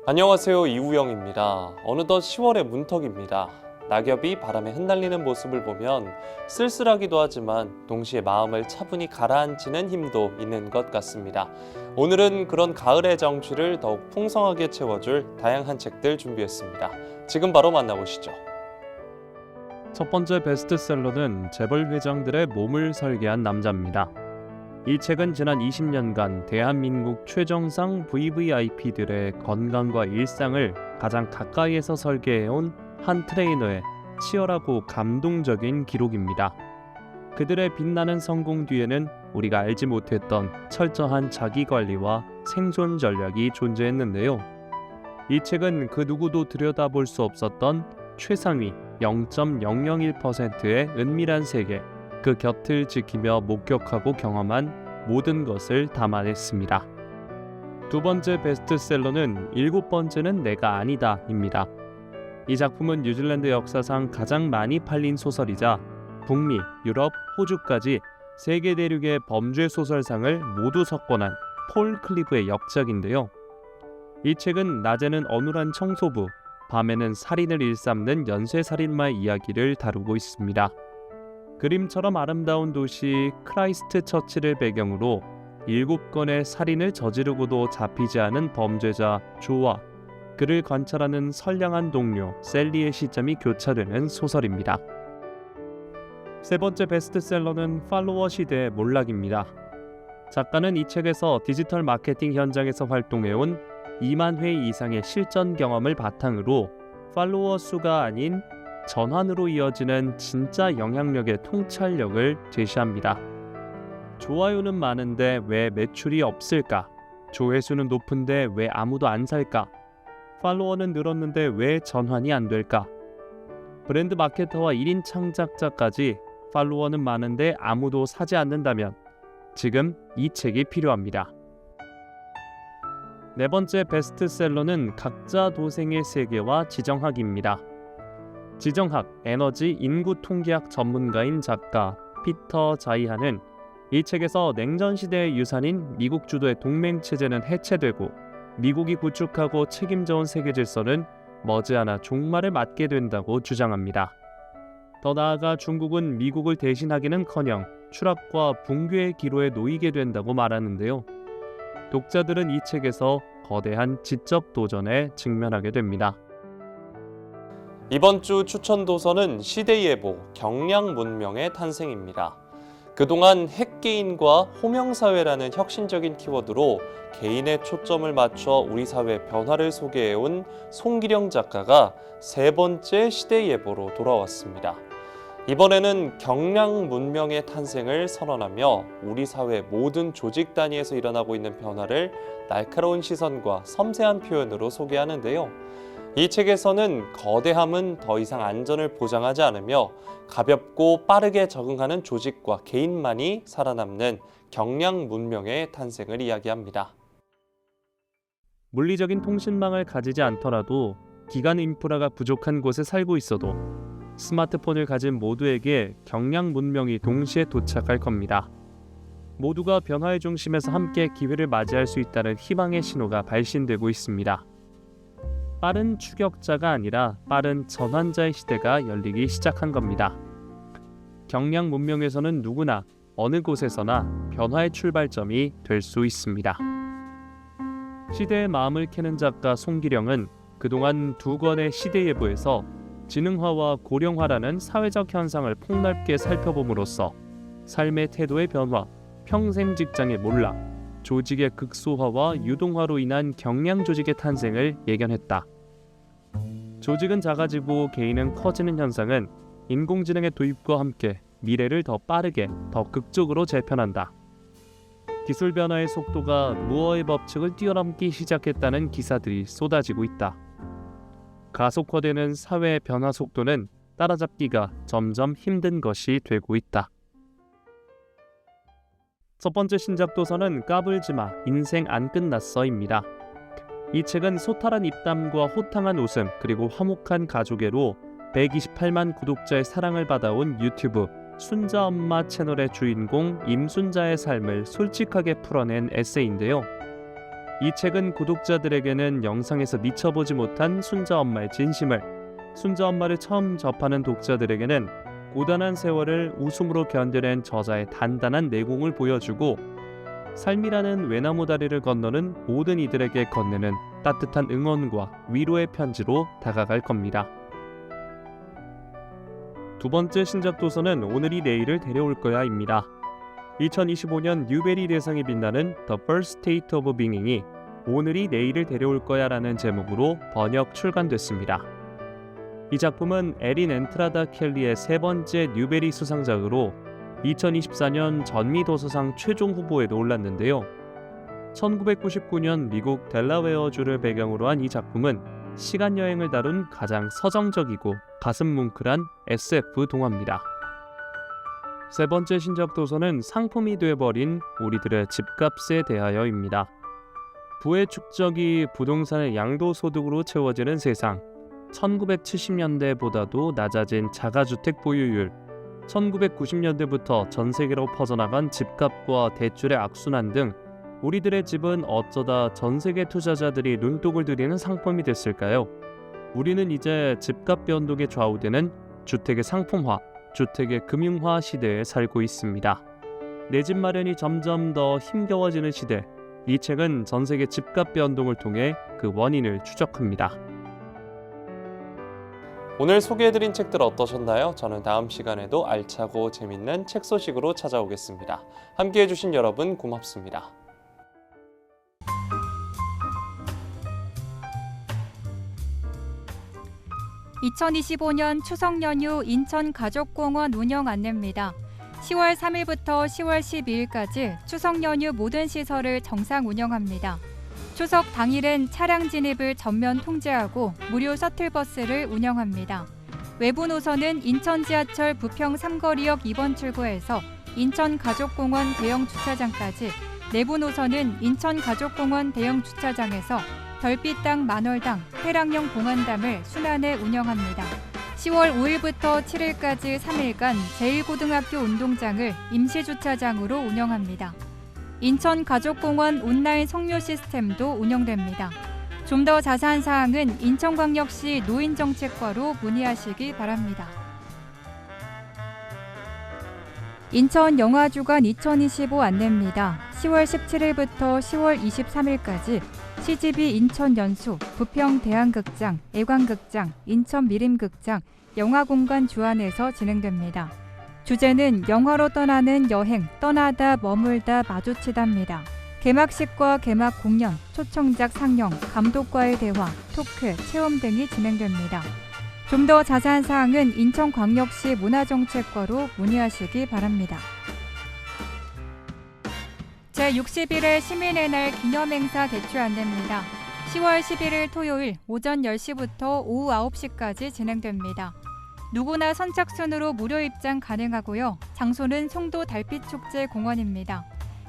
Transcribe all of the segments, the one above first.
안녕하세요, 이우영입니다. 어느덧 10월의 문턱입니다. 낙엽이 바람에 흩날리는 모습을 보면 쓸쓸하기도 하지만 동시에 마음을 차분히 가라앉히는 힘도 있는 것 같습니다. 오늘은 그런 가을의 정취를 더욱 풍성하게 채워줄 다양한 책들 준비했습니다. 지금 바로 만나보시죠. 첫 번째 베스트셀러는 재벌 회장들의 몸을 설계한 남자입니다. 이 책은 지난 20년간 대한민국 최정상 VVIP들의 건강과 일상을 가장 가까이에서 설계해온 한 트레이너의 치열하고 감동적인 기록입니다. 그들의 빛나는 성공 뒤에는 우리가 알지 못했던 철저한 자기관리와 생존 전략이 존재했는데요. 이 책은 그 누구도 들여다볼 수 없었던 최상위 0.001%의 은밀한 세계, 그 곁을 지키며 목격하고 경험한 모든 것을 담아냈습니다. 두 번째 베스트셀러는 7번째는 내가 아니다입니다. 이 작품은 뉴질랜드 역사상 가장 많이 팔린 소설이자 북미, 유럽, 호주까지 세계 대륙의 범죄 소설상을 모두 석권한 폴 클리브의 역작인데요. 이 책은 낮에는 어눌한 청소부, 밤에는 살인을 일삼는 연쇄살인마의 이야기를 다루고 있습니다. 그림처럼 아름다운 도시 크라이스트 처치를 배경으로 7건의 살인을 저지르고도 잡히지 않은 범죄자 조와 그를 관찰하는 선량한 동료 셀리의 시점이 교차되는 소설입니다. 세 번째 베스트셀러는 팔로워 시대의 몰락입니다. 작가는 이 책에서 디지털 마케팅 현장에서 활동해온 2만 회 이상의 실전 경험을 바탕으로 팔로워 수가 아닌 전환으로 이어지는 진짜 영향력의 통찰력을 제시합니다. 좋아요는 많은데 왜 매출이 없을까? 조회수는 높은데 왜 아무도 안 살까? 팔로워는 늘었는데 왜 전환이 안 될까? 브랜드 마케터와 1인 창작자까지 팔로워는 많은데 아무도 사지 않는다면 지금 이 책이 필요합니다. 네 번째 베스트셀러는 각자 도생의 세계와 지정학입니다. 지정학, 에너지, 인구 통계학 전문가인 작가 피터 자이하는 이 책에서 냉전 시대의 유산인 미국 주도의 동맹 체제는 해체되고 미국이 구축하고 책임져온 세계 질서는 머지않아 종말을 맞게 된다고 주장합니다. 더 나아가 중국은 미국을 대신하기는커녕 추락과 붕괴의 기로에 놓이게 된다고 말하는데요. 독자들은 이 책에서 거대한 지적 도전에 직면하게 됩니다. 이번 주 추천 도서는 시대예보, 경량문명의 탄생입니다. 그동안 핵개인과 호명사회라는 혁신적인 키워드로 개인의 초점을 맞춰 우리 사회 변화를 소개해온 송기령 작가가 세 번째 시대예보로 돌아왔습니다. 이번에는 경량문명의 탄생을 선언하며 우리 사회 모든 조직 단위에서 일어나고 있는 변화를 날카로운 시선과 섬세한 표현으로 소개하는데요. 이 책에서는 거대함은 더 이상 안전을 보장하지 않으며 가볍고 빠르게 적응하는 조직과 개인만이 살아남는 경량 문명의 탄생을 이야기합니다. 물리적인 통신망을 가지지 않더라도 기간 인프라가 부족한 곳에 살고 있어도 스마트폰을 가진 모두에게 경량 문명이 동시에 도착할 겁니다. 모두가 변화의 중심에서 함께 기회를 맞이할 수 있다는 희망의 신호가 발신되고 있습니다. 빠른 추격자가 아니라 빠른 전환자의 시대가 열리기 시작한 겁니다. 경량 문명에서는 누구나 어느 곳에서나 변화의 출발점이 될 수 있습니다. 시대의 마음을 캐는 작가 송기령은 그동안 2권의 시대예보에서 지능화와 고령화라는 사회적 현상을 폭넓게 살펴봄으로써 삶의 태도의 변화, 평생 직장의 몰락, 조직의 극소화와 유동화로 인한 경량 조직의 탄생을 예견했다. 조직은 작아지고 개인은 커지는 현상은 인공지능의 도입과 함께 미래를 더 빠르게, 더 극적으로 재편한다. 기술 변화의 속도가 무어의 법칙을 뛰어넘기 시작했다는 기사들이 쏟아지고 있다. 가속화되는 사회의 변화 속도는 따라잡기가 점점 힘든 것이 되고 있다. 첫 번째 신작 도서는 까불지마 인생 안 끝났어입니다. 이 책은 소탈한 입담과 호탕한 웃음 그리고 화목한 가족애로 128만 구독자의 사랑을 받아온 유튜브 순자 엄마 채널의 주인공 임순자의 삶을 솔직하게 풀어낸 에세이인데요. 이 책은 구독자들에게는 영상에서 미쳐보지 못한 순자 엄마의 진심을, 순자 엄마를 처음 접하는 독자들에게는 고단한 세월을 웃음으로 견뎌낸 저자의 단단한 내공을 보여주고 삶이라는 외나무 다리를 건너는 모든 이들에게 건네는 따뜻한 응원과 위로의 편지로 다가갈 겁니다. 두 번째 신작 도서는 오늘이 내일을 데려올 거야입니다. 2025년 뉴베리 대상에 빛나는 The First State of Being이 오늘이 내일을 데려올 거야라는 제목으로 번역 출간됐습니다. 이 작품은 에린 엔트라다 켈리의 세 번째 뉴베리 수상작으로 2024년 전미도서상 최종 후보에도 올랐는데요. 1999년 미국 델라웨어주를 배경으로 한 이 작품은 시간여행을 다룬 가장 서정적이고 가슴 뭉클한 SF 동화입니다. 세 번째 신작 도서는 상품이 돼버린 우리들의 집값에 대하여입니다. 부의 축적이 부동산의 양도소득으로 채워지는 세상, 1970년대보다도 낮아진 자가주택 보유율, 1990년대부터 전 세계로 퍼져나간 집값과 대출의 악순환 등 우리들의 집은 어쩌다 전 세계 투자자들이 눈독을 들이는 상품이 됐을까요? 우리는 이제 집값 변동에 좌우되는 주택의 상품화, 주택의 금융화 시대에 살고 있습니다. 내 집 마련이 점점 더 힘겨워지는 시대, 이 책은 전 세계 집값 변동을 통해 그 원인을 추적합니다. 오늘 소개해드린 책들 어떠셨나요? 저는 다음 시간에도 알차고 재밌는 책 소식으로 찾아오겠습니다. 함께해 주신 여러분 고맙습니다. (2025년) 추석 연휴 인천 가족공원 운영 안내입니다. 10월 3일부터 10월 12일까지 추석 연휴 모든 시설을 정상 운영합니다. 추석 당일엔 차량 진입을 전면 통제하고 무료 셔틀버스를 운영합니다. 외부 노선은 인천 지하철 부평 삼거리역 2번 출구에서 인천 가족공원 대형 주차장까지, 내부 노선은 인천 가족공원 대형 주차장에서 별빛당 만월당 회랑형 봉안담을 순환해 운영합니다. 10월 5일부터 7일까지 3일간 제1고등학교 운동장을 임시주차장으로 운영합니다. 인천 가족공원 온라인 성료 시스템도 운영됩니다. 좀 더 자세한 사항은 인천광역시 노인정책과로 문의하시기 바랍니다. 인천 영화주간 2025 안내입니다. 10월 17일부터 10월 23일까지 CGV 인천 연수, 부평 대한극장, 애관극장, 인천 미림극장, 영화공간 주안에서 진행됩니다. 주제는 영화로 떠나는 여행, 떠나다 머물다 마주치다입니다. 개막식과 개막 공연, 초청작 상영, 감독과의 대화, 토크, 체험 등이 진행됩니다. 좀 더 자세한 사항은 인천광역시 문화정책과로 문의하시기 바랍니다. 제61회 시민의 날 기념행사 개최 안내입니다. 10월 11일 토요일 오전 10시부터 오후 9시까지 진행됩니다. 누구나 선착순으로 무료 입장 가능하고요. 장소는 송도 달빛축제 공원입니다.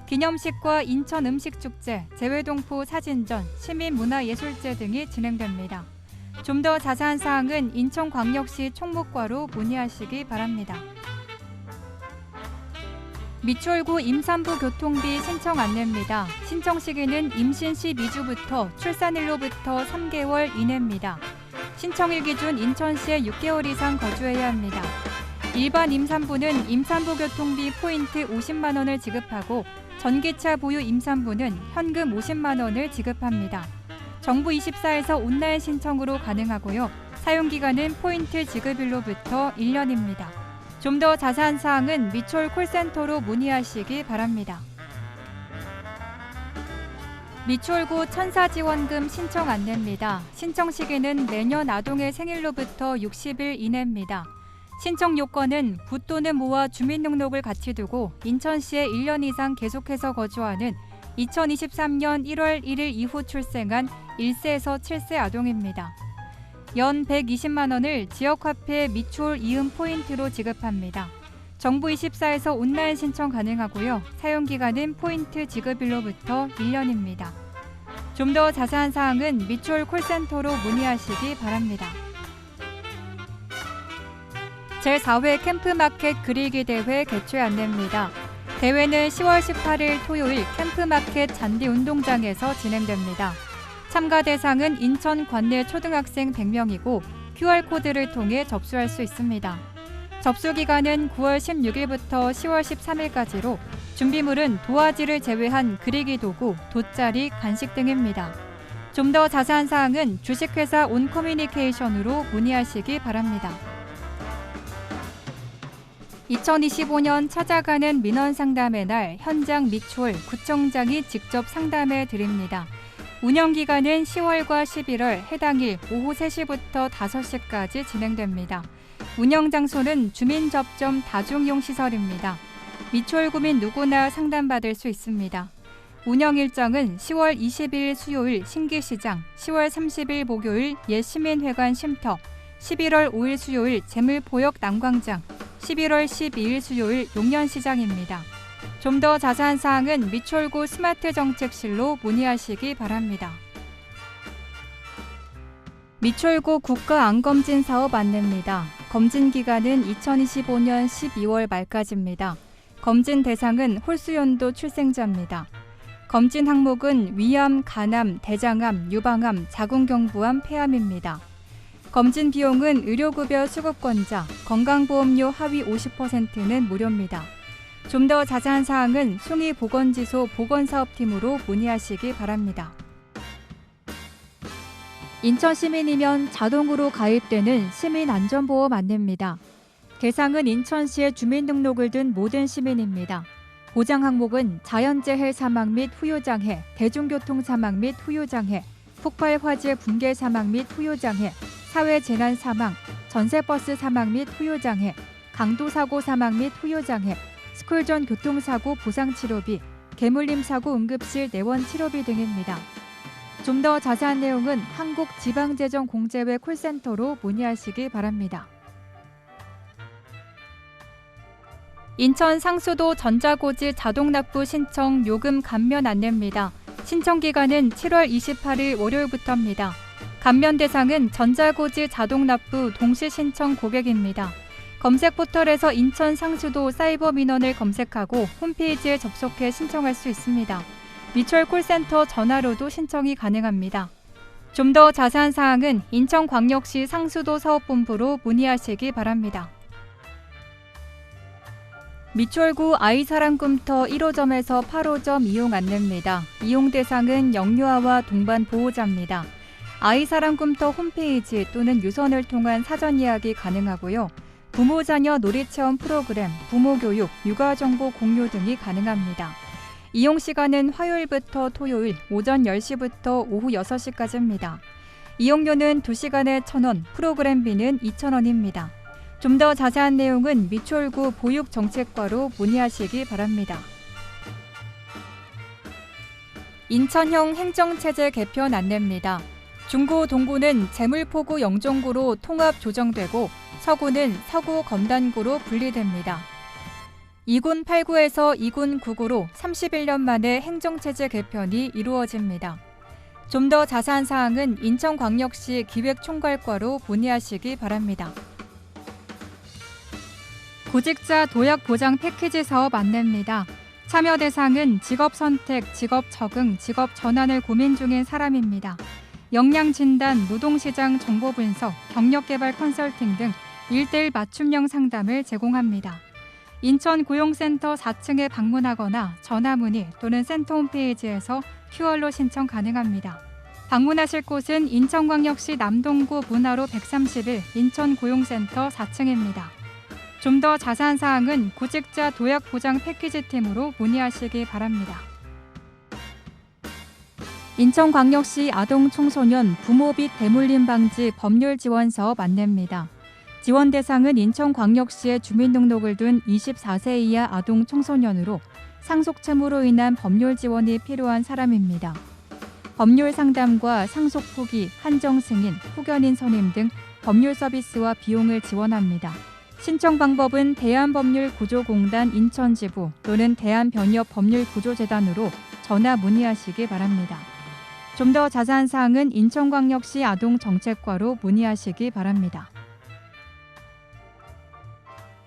기념식과 인천 음식축제, 재외동포 사진전, 시민문화예술제 등이 진행됩니다. 좀 더 자세한 사항은 인천광역시 총무과로 문의하시기 바랍니다. 미추홀구 임산부 교통비 신청 안내입니다. 신청 시기는 임신 12주부터 출산일로부터 3개월 이내입니다. 신청일 기준 인천시에 6개월 이상 거주해야 합니다. 일반 임산부는 임산부 교통비 포인트 50만 원을 지급하고 전기차 보유 임산부는 현금 50만 원을 지급합니다. 정부 24에서 온라인 신청으로 가능하고요. 사용기간은 포인트 지급일로부터 1년입니다. 좀 더 자세한 사항은 미추홀 콜센터로 문의하시기 바랍니다. 미추홀구 천사지원금 신청 안내입니다. 신청 시기는 매년 아동의 생일로부터 60일 이내입니다. 신청 요건은 부 또는 모와 주민등록을 같이 두고 인천시에 1년 이상 계속해서 거주하는 2023년 1월 1일 이후 출생한 1세에서 7세 아동입니다. 연 120만 원을 지역화폐 미추홀 이음 포인트로 지급합니다. 정부24에서 온라인 신청 가능하고요. 사용기간은 포인트 지급일로부터 1년입니다. 좀 더 자세한 사항은 미추홀 콜센터로 문의하시기 바랍니다. 제4회 캠프마켓 그리기 대회 개최 안내입니다. 대회는 10월 18일 토요일 캠프마켓 잔디운동장에서 진행됩니다. 참가 대상은 인천 관내 초등학생 100명이고 QR코드를 통해 접수할 수 있습니다. 접수 기간은 9월 16일부터 10월 13일까지로 준비물은 도화지를 제외한 그리기 도구, 돗자리, 간식 등입니다. 좀 더 자세한 사항은 주식회사 온커뮤니케이션으로 문의하시기 바랍니다. 2025년 찾아가는 민원상담의 날 현장 미추홀 구청장이 직접 상담해 드립니다. 운영기간은 10월과 11월 해당일 오후 3시부터 5시까지 진행됩니다. 운영장소는 주민접점 다중이용시설입니다. 미추홀 구민 누구나 상담받을 수 있습니다. 운영 일정은 10월 20일 수요일 신기시장, 10월 30일 목요일 옛시민회관 쉼터, 11월 5일 수요일 재물포역 난광장, 11월 12일 수요일 용년시장입니다. 좀 더 자세한 사항은 미추홀구 스마트정책실로 문의하시기 바랍니다. 미추홀구 국가암검진 사업 안내입니다. 검진 기간은 2025년 12월 말까지입니다. 검진 대상은 홀수연도 출생자입니다. 검진 항목은 위암, 간암, 대장암, 유방암, 자궁경부암, 폐암입니다. 검진 비용은 의료급여 수급권자, 건강보험료 하위 50%는 무료입니다. 좀 더 자세한 사항은 숭이보건지소 보건사업팀으로 문의하시기 바랍니다. 인천시민이면 자동으로 가입되는 시민안전보험 안내입니다. 대상은 인천시에 주민등록을 둔 모든 시민입니다. 보장 항목은 자연재해 사망 및 후유장해, 대중교통 사망 및 후유장해, 폭발 화재 붕괴 사망 및 후유장해, 사회재난 사망, 전세버스 사망 및 후유장해, 강도사고 사망 및 후유장해, 스쿨존 교통사고 보상치료비, 개물림 사고 응급실 내원 치료비 등입니다. 좀 더 자세한 내용은 한국지방재정공제회 콜센터로 문의하시기 바랍니다. 인천 상수도 전자고지 자동납부 신청 요금 감면 안내입니다. 신청 기간은 7월 28일 월요일부터입니다. 감면 대상은 전자고지 자동납부 동시신청 고객입니다. 검색 포털에서 인천 상수도 사이버 민원을 검색하고 홈페이지에 접속해 신청할 수 있습니다. 미추홀 콜센터 전화로도 신청이 가능합니다. 좀 더 자세한 사항은 인천광역시 상수도 사업본부로 문의하시기 바랍니다. 미추홀구 아이사랑꿈터 1호점에서 8호점 이용 안내입니다. 이용 대상은 영유아와 동반 보호자입니다. 아이사랑꿈터 홈페이지 또는 유선을 통한 사전 예약이 가능하고요. 부모 자녀 놀이체험 프로그램, 부모교육, 육아정보 공유 등이 가능합니다. 이용 시간은 화요일부터 토요일 오전 10시부터 오후 6시까지입니다. 이용료는 2시간에 1,000원, 프로그램비는 2,000원입니다. 좀 더 자세한 내용은 미추홀구 보육정책과로 문의하시기 바랍니다. 인천형 행정체제 개편 안내입니다. 중구, 동구는 재물포구 영종구로 통합 조정되고 서구는 서구 검단구로 분리됩니다. 2군 8구에서 2군 9구로 31년 만에 행정체제 개편이 이루어집니다. 좀 더 자세한 사항은 인천광역시 기획총괄과로 문의하시기 바랍니다. 구직자 도약 보장 패키지 사업 안내입니다. 참여 대상은 직업 선택, 직업 적응, 직업 전환을 고민 중인 사람입니다. 역량 진단, 노동시장 정보 분석, 경력 개발 컨설팅 등 1:1 맞춤형 상담을 제공합니다. 인천 고용센터 4층에 방문하거나 전화 문의 또는 센터 홈페이지에서 QR로 신청 가능합니다. 방문하실 곳은 인천광역시 남동구 문화로 131 인천고용센터 4층입니다. 좀 더 자세한 사항은 구직자 도약 보장 패키지 팀으로 문의하시기 바랍니다. 인천광역시 아동청소년 부모빛 대물림 방지 법률 지원 사업 안내입니다. 지원 대상은 인천광역시에 주민등록을 둔 24세 이하 아동 청소년으로 상속채무로 인한 법률 지원이 필요한 사람입니다. 법률 상담과 상속 포기, 한정 승인, 후견인 선임 등 법률 서비스와 비용을 지원합니다. 신청 방법은 대한법률구조공단 인천지부 또는 대한변협법률구조재단으로 전화 문의하시기 바랍니다. 좀 더 자세한 사항은 인천광역시 아동정책과로 문의하시기 바랍니다.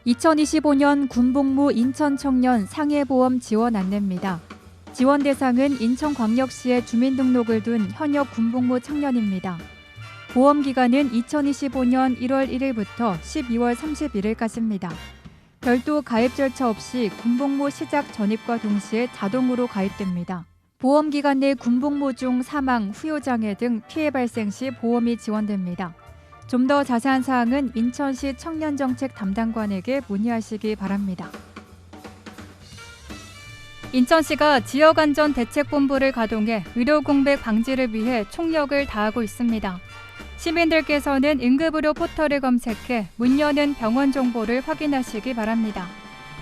2025년 군복무 인천청년 상해보험 지원 안내입니다. 지원 대상은 인천광역시에 주민등록을 둔 현역 군복무 청년입니다. 보험 기간은 2025년 1월 1일부터 12월 31일까지입니다. 별도 가입 절차 없이 군복무 시작 전입과 동시에 자동으로 가입됩니다. 보험 기간 내 군복무 중 사망, 후유장애 등 피해 발생 시 보험이 지원됩니다. 좀 더 자세한 사항은 인천시 청년정책 담당관에게 문의하시기 바랍니다. 인천시가 지역안전대책본부를 가동해 의료공백 방지를 위해 총력을 다하고 있습니다. 시민들께서는 응급의료 포털을 검색해 문 여는 병원 정보를 확인하시기 바랍니다.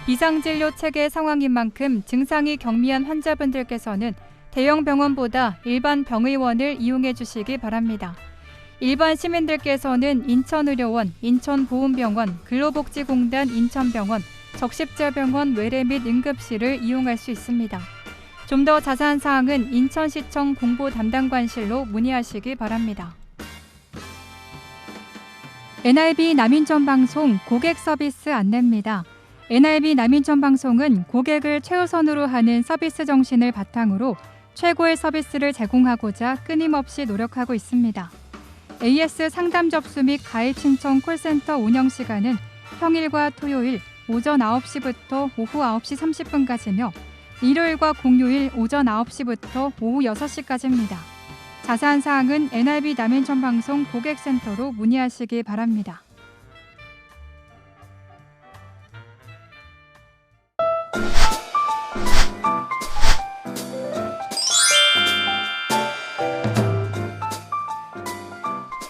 비상진료 체계 상황인 만큼 증상이 경미한 환자분들께서는 대형 병원보다 일반 병의원을 이용해 주시기 바랍니다. 일반 시민들께서는 인천의료원, 인천보훈병원, 근로복지공단 인천병원, 적십자병원 외래 및 응급실을 이용할 수 있습니다. 좀 더 자세한 사항은 인천시청 공보 담당관실로 문의하시기 바랍니다. NRB 남인천방송 고객 서비스 안내입니다. NRB 남인천방송은 고객을 최우선으로 하는 서비스 정신을 바탕으로 최고의 서비스를 제공하고자 끊임없이 노력하고 있습니다. AS 상담 접수 및 가입 신청 콜센터 운영 시간은 평일과 토요일 오전 9시부터 오후 9시 30분까지며 일요일과 공휴일 오전 9시부터 오후 6시까지입니다. 자세한 사항은 NRB 남인천방송 고객센터로 문의하시기 바랍니다.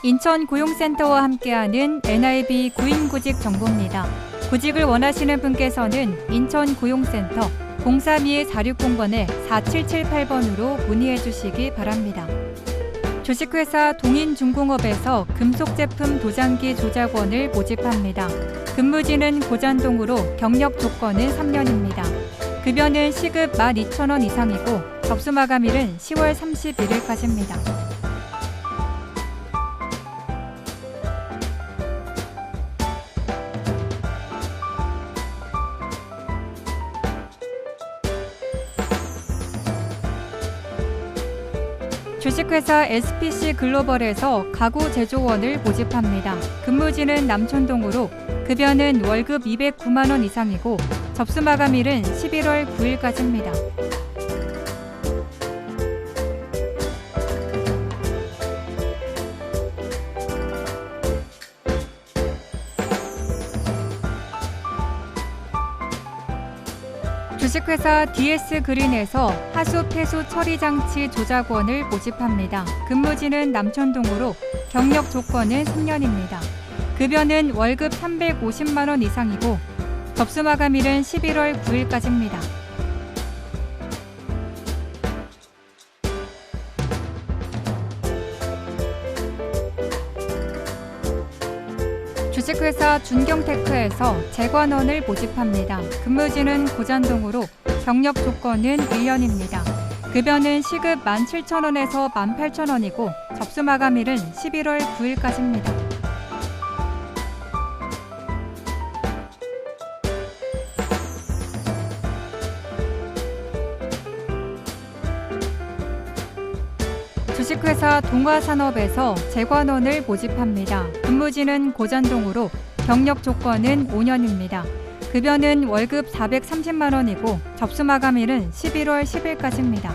인천고용센터와 함께하는 NRB 구인구직 정보입니다. 구직을 원하시는 분께서는 인천고용센터 032-460번에 4778번으로 문의해 주시기 바랍니다. 주식회사 동인중공업에서 금속제품 도장기 조작원을 모집합니다. 근무지는 고잔동으로 경력 조건은 3년입니다. 급여는 시급 12,000원 이상이고 접수 마감일은 10월 31일까지입니다. 주식회사 SPC 글로벌에서 가구 제조원을 모집합니다. 근무지는 남천동으로 급여는 월급 209만 원 이상이고 접수 마감일은 11월 9일까지입니다. 주식회사 DS그린에서 하수 폐수 처리 장치 조작원을 모집합니다. 근무지는 남천동으로 경력 조건은 3년입니다. 급여는 월급 350만 원 이상이고 접수 마감일은 11월 9일까지입니다. 주식회사 준경테크에서 재관원을 모집합니다. 근무지는 고잔동으로 경력 조건은 1년입니다. 급여는 시급 17,000원에서 18,000원이고 접수 마감일은 11월 9일까지입니다. 주식회사 동화산업에서 재관원을 모집합니다. 근무지는 고잔동으로 경력 조건은 5년입니다. 급여는 월급 430만 원이고 접수 마감일은 11월 10일까지입니다.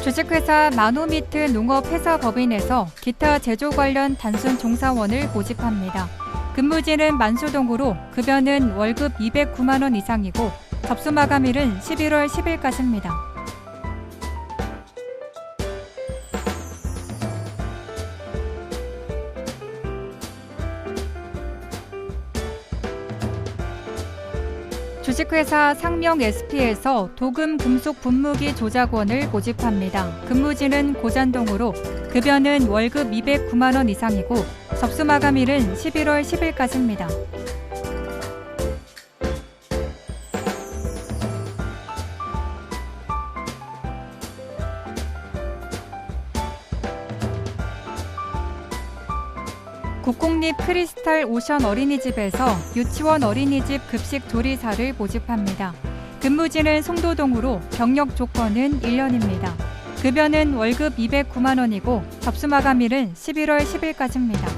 주식회사 마노미트 농업회사법인에서 기타 제조 관련 단순 종사원을 모집합니다. 근무지는 만수동으로 급여는 월급 209만 원 이상이고 접수 마감일은 11월 10일까지입니다. 주식회사 상명 SP에서 도금 금속 분무기 조작원을 모집합니다. 근무지는 고잔동으로 급여는 월급 209만 원 이상이고 접수 마감일은 11월 10일까지입니다. 국공립 크리스탈 오션 어린이집에서 유치원 어린이집 급식 조리사를 모집합니다. 근무지는 송도동으로 경력 조건은 1년입니다. 급여는 월급 209만 원이고 접수 마감일은 11월 10일까지입니다.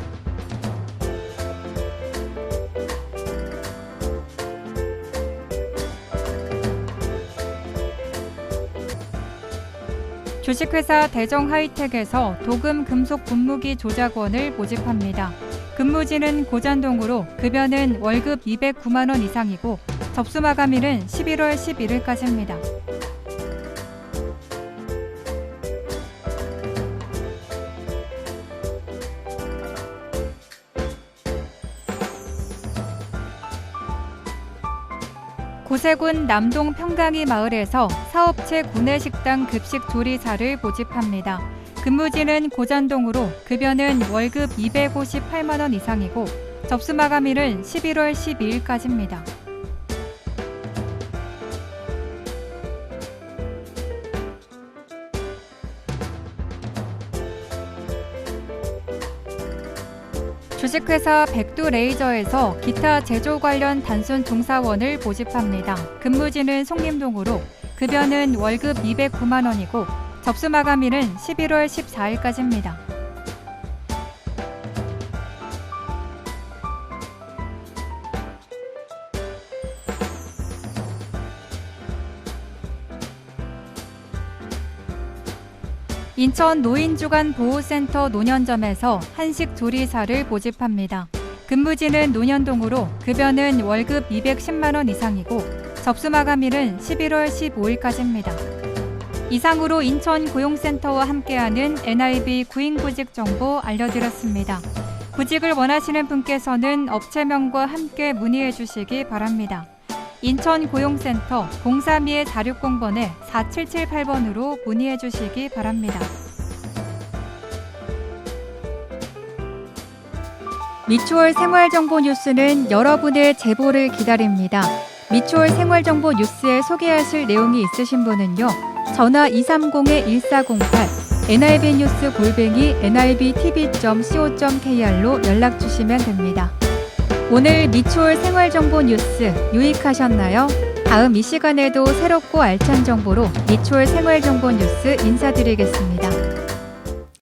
주식회사 대정하이텍에서 도금 금속 분무기 조작원을 모집합니다. 근무지는 고잔동으로 급여는 월급 209만 원 이상이고 접수 마감일은 11월 11일까지입니다. 고세군 남동 평강이 마을에서 사업체 구내식당 급식 조리사를 모집합니다. 근무지는 고잔동으로 급여는 월급 258만 원 이상이고 접수 마감일은 11월 12일까지입니다. 주식회사 백두레이저에서 기타 제조 관련 단순 종사원을 모집합니다. 근무지는 송림동으로 급여는 월급 209만 원이고 접수 마감일은 11월 14일까지입니다. 인천 노인주간보호센터 노년점에서 한식 조리사를 모집합니다. 근무지는 노년동으로 급여는 월급 210만 원 이상이고 접수 마감일은 11월 15일까지입니다. 이상으로 인천 고용센터와 함께하는 NIB 구인구직 정보 알려드렸습니다. 구직을 원하시는 분께서는 업체명과 함께 문의해 주시기 바랍니다. 인천 고용센터 032-460번에 4778번으로 문의해 주시기 바랍니다. 미추홀 생활정보 뉴스는 여러분의 제보를 기다립니다. 미추홀 생활정보 뉴스에 소개하실 내용이 있으신 분은요. 전화 230-1408 nibnews@nibtv.co.kr로 연락 주시면 됩니다. 오늘 미추홀 생활정보 뉴스 유익하셨나요? 다음 이 시간에도 새롭고 알찬 정보로 미추홀 생활정보 뉴스 인사드리겠습니다.